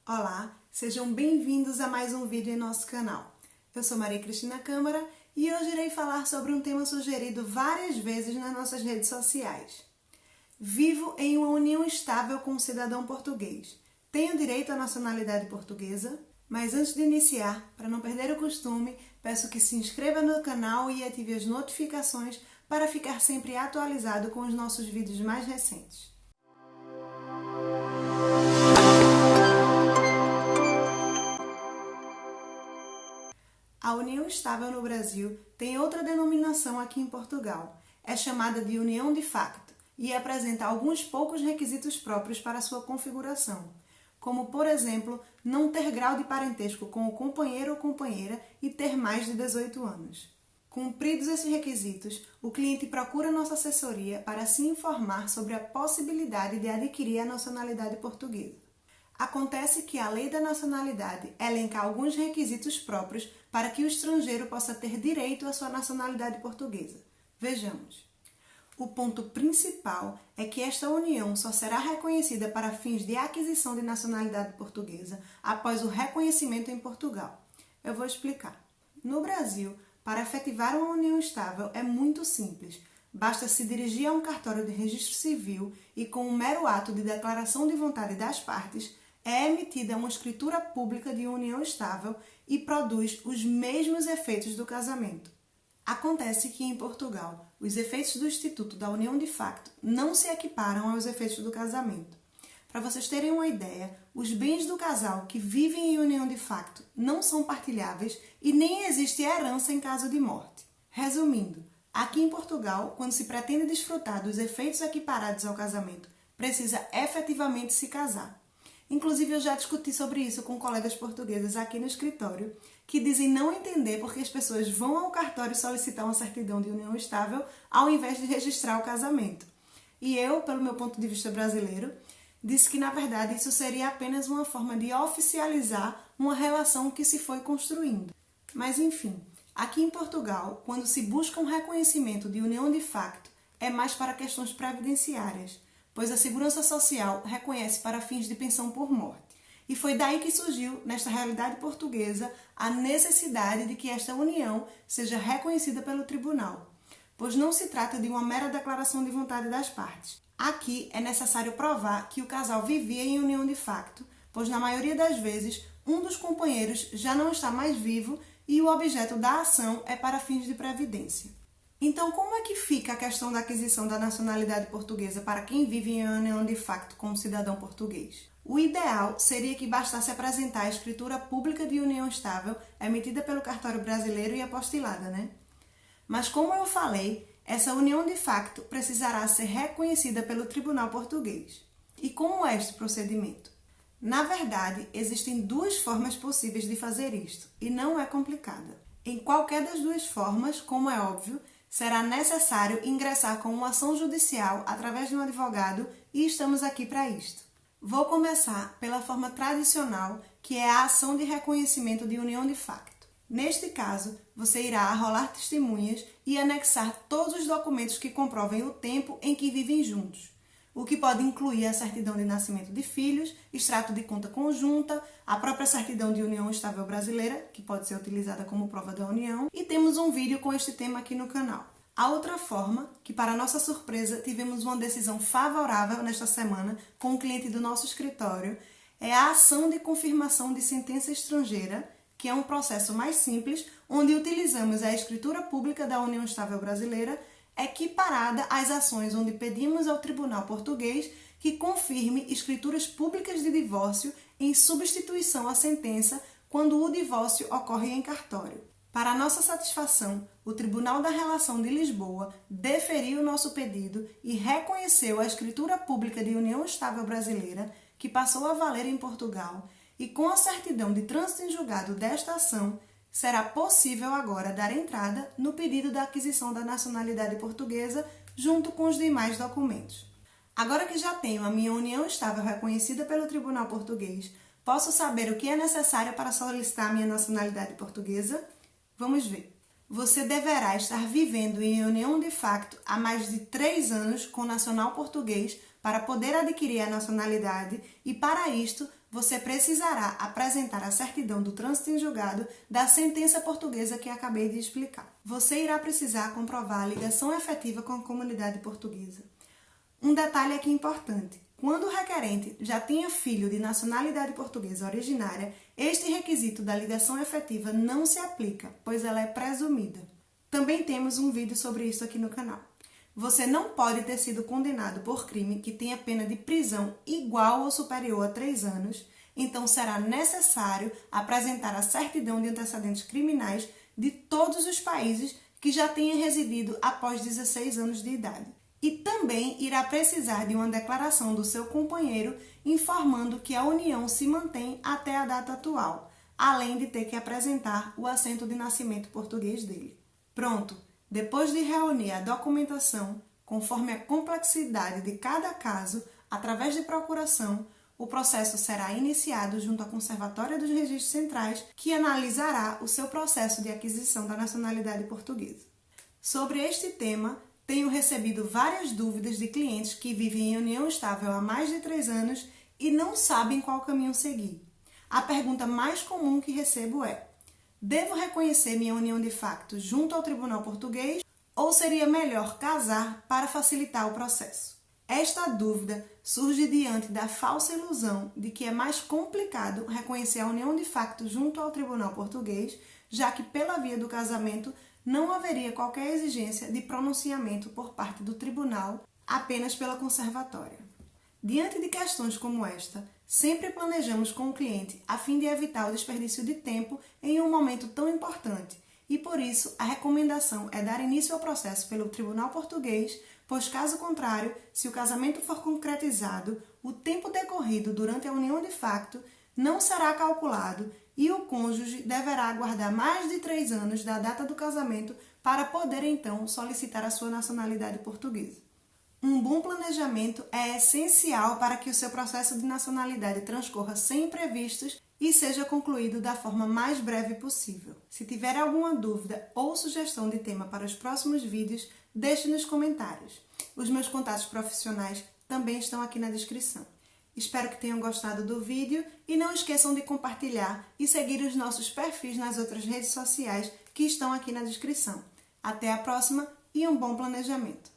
Olá, sejam bem-vindos a mais um vídeo em nosso canal. Eu sou Maria Cristina Câmara e hoje irei falar sobre um tema sugerido várias vezes nas nossas redes sociais. Vivo em uma união estável com um cidadão português. Tenho direito à nacionalidade portuguesa? Mas antes de iniciar, para não perder o costume, peço que se inscreva no canal e ative as notificações para ficar sempre atualizado com os nossos vídeos mais recentes. A união estável no Brasil tem outra denominação aqui em Portugal. É chamada de união de facto e apresenta alguns poucos requisitos próprios para sua configuração, como, por exemplo, não ter grau de parentesco com o companheiro ou companheira e ter mais de 18 anos. Cumpridos esses requisitos, o cliente procura nossa assessoria para se informar sobre a possibilidade de adquirir a nacionalidade portuguesa. Acontece que a Lei da Nacionalidade elenca alguns requisitos próprios para que o estrangeiro possa ter direito à sua nacionalidade portuguesa. Vejamos. O ponto principal é que esta união só será reconhecida para fins de aquisição de nacionalidade portuguesa após o reconhecimento em Portugal. Eu vou explicar. No Brasil, para efetivar uma união estável é muito simples. Basta se dirigir a um cartório de registro civil e, com um mero ato de declaração de vontade das partes, é emitida uma escritura pública de união estável e produz os mesmos efeitos do casamento. Acontece que, em Portugal, os efeitos do Instituto da União de Facto não se equiparam aos efeitos do casamento. Para vocês terem uma ideia, os bens do casal que vivem em união de facto não são partilháveis e nem existe herança em caso de morte. Resumindo, aqui em Portugal, quando se pretende desfrutar dos efeitos equiparados ao casamento, precisa efetivamente se casar. Inclusive, eu já discuti sobre isso com colegas portugueses aqui no escritório, que dizem não entender porque as pessoas vão ao cartório solicitar uma certidão de união estável ao invés de registrar o casamento. E eu, pelo meu ponto de vista brasileiro, disse que, na verdade, isso seria apenas uma forma de oficializar uma relação que se foi construindo. Mas, enfim, aqui em Portugal, quando se busca um reconhecimento de união de facto, é mais para questões previdenciárias, pois a Segurança Social reconhece para fins de pensão por morte. E foi daí que surgiu, nesta realidade portuguesa, a necessidade de que esta união seja reconhecida pelo tribunal, pois não se trata de uma mera declaração de vontade das partes. Aqui é necessário provar que o casal vivia em união de facto, pois na maioria das vezes um dos companheiros já não está mais vivo e o objeto da ação é para fins de previdência. Então, como é que fica a questão da aquisição da nacionalidade portuguesa para quem vive em união de facto com um cidadão português? O ideal seria que bastasse apresentar a escritura pública de união estável emitida pelo cartório brasileiro e apostilada, né? Mas como eu falei, essa união de facto precisará ser reconhecida pelo tribunal português. E como é este procedimento? Na verdade, existem duas formas possíveis de fazer isto, e não é complicada. Em qualquer das duas formas, como é óbvio, será necessário ingressar com uma ação judicial através de um advogado e estamos aqui para isto. Vou começar pela forma tradicional, que é a ação de reconhecimento de união de facto. Neste caso, você irá arrolar testemunhas e anexar todos os documentos que comprovem o tempo em que vivem juntos, o que pode incluir a certidão de nascimento de filhos, extrato de conta conjunta, a própria certidão de união estável brasileira, que pode ser utilizada como prova da união, e temos um vídeo com este tema aqui no canal. A outra forma, que para nossa surpresa tivemos uma decisão favorável nesta semana com um cliente do nosso escritório, é a ação de confirmação de sentença estrangeira, que é um processo mais simples, onde utilizamos a escritura pública da União Estável Brasileira, equiparada às ações onde pedimos ao tribunal português que confirme escrituras públicas de divórcio em substituição à sentença quando o divórcio ocorre em cartório. Para nossa satisfação, o Tribunal da Relação de Lisboa deferiu nosso pedido e reconheceu a escritura pública de união estável brasileira, que passou a valer em Portugal, e com a certidão de trânsito em julgado desta ação, será possível agora dar entrada no pedido da aquisição da nacionalidade portuguesa junto com os demais documentos. Agora que já tenho a minha união estável reconhecida pelo Tribunal Português, posso saber o que é necessário para solicitar a minha nacionalidade portuguesa? Vamos ver. Você deverá estar vivendo em união de facto há mais de 3 anos com nacional português para poder adquirir a nacionalidade e, para isto, você precisará apresentar a certidão do trânsito em julgado da sentença portuguesa que acabei de explicar. Você irá precisar comprovar a ligação efetiva com a comunidade portuguesa. Um detalhe aqui importante: quando o requerente já tenha filho de nacionalidade portuguesa originária, este requisito da ligação efetiva não se aplica, pois ela é presumida. Também temos um vídeo sobre isso aqui no canal. Você não pode ter sido condenado por crime que tenha pena de prisão igual ou superior a 3 anos, então será necessário apresentar a certidão de antecedentes criminais de todos os países que já tenha residido após 16 anos de idade. E também irá precisar de uma declaração do seu companheiro informando que a união se mantém até a data atual, além de ter que apresentar o assento de nascimento português dele. Pronto! Depois de reunir a documentação, conforme a complexidade de cada caso, através de procuração, o processo será iniciado junto à Conservatória dos Registros Centrais, que analisará o seu processo de aquisição da nacionalidade portuguesa. Sobre este tema, tenho recebido várias dúvidas de clientes que vivem em união estável há mais de 3 anos e não sabem qual caminho seguir. A pergunta mais comum que recebo é: devo reconhecer minha união de facto junto ao Tribunal Português ou seria melhor casar para facilitar o processo? Esta dúvida surge diante da falsa ilusão de que é mais complicado reconhecer a união de facto junto ao Tribunal Português, já que pela via do casamento não haveria qualquer exigência de pronunciamento por parte do tribunal, apenas pela conservatória. Diante de questões como esta, sempre planejamos com o cliente a fim de evitar o desperdício de tempo em um momento tão importante e, por isso, a recomendação é dar início ao processo pelo Tribunal Português, pois, caso contrário, se o casamento for concretizado, o tempo decorrido durante a união de facto não será calculado e o cônjuge deverá aguardar mais de 3 anos da data do casamento para poder, então, solicitar a sua nacionalidade portuguesa. Um bom planejamento é essencial para que o seu processo de nacionalidade transcorra sem imprevistos e seja concluído da forma mais breve possível. Se tiver alguma dúvida ou sugestão de tema para os próximos vídeos, deixe nos comentários. Os meus contatos profissionais também estão aqui na descrição. Espero que tenham gostado do vídeo e não esqueçam de compartilhar e seguir os nossos perfis nas outras redes sociais que estão aqui na descrição. Até a próxima e um bom planejamento!